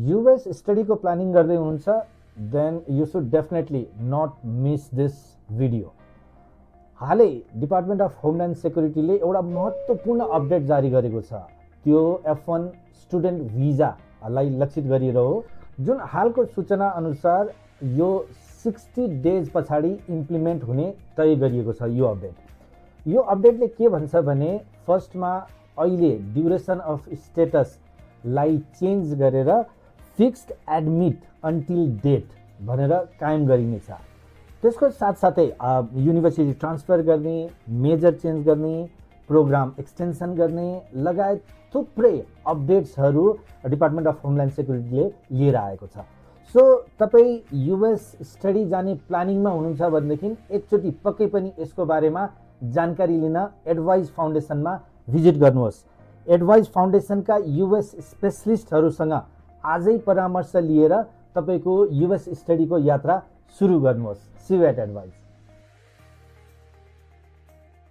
US स्टडीको planning गर्दै हुनुहुन्छ then you should definitely not miss this video. हालै department of homeland सेक्युरिटीले एउटा महत्त्वपूर्ण अपडेट जारी गरेको छ। त्यो F1 स्टुडेन्ट भिजालाई लक्षित गरिएर हो, जुन हालको सूचना अनुसार यो 60 डेज पछाडि इम्प्लिमेन्ट हुने तय गरिएको छ। यो अपडेटले के भन्छ भने फर्स्टमा अहिले ड्युरेसन अफ स्टेटसलाई चेन्ज गरेर फिक्स्ड एडमिट अन्टिल डेट भनेर कायम गरिनेछ। त्यसको साथसाथै युनिभर्सिटी ट्रान्सफर गर्ने, मेजर चेन्ज गर्ने, प्रोग्राम एक्सटेन्सन गर्ने लगायत थुप्रै अपडेट्सहरू डिपार्टमेन्ट अफ होमल्यान्ड सेक्युरिटीले लिएर आएको छ। सो तपाईँ युएस स्टडी जाने प्लानिङमा हुनुहुन्छ भनेदेखि एकचोटि पक्कै पनि यसको बारेमा जानकारी लिन एडभाइज फाउन्डेसनमा भिजिट गर्नुहोस्। एडभाइज फाउन्डेसनका युएस स्पेसलिस्टहरूसँग आजै परामर्श लिएर तपाईँको युएस स्टडीको यात्रा सुरु गर्नुहोस्। See you at advise.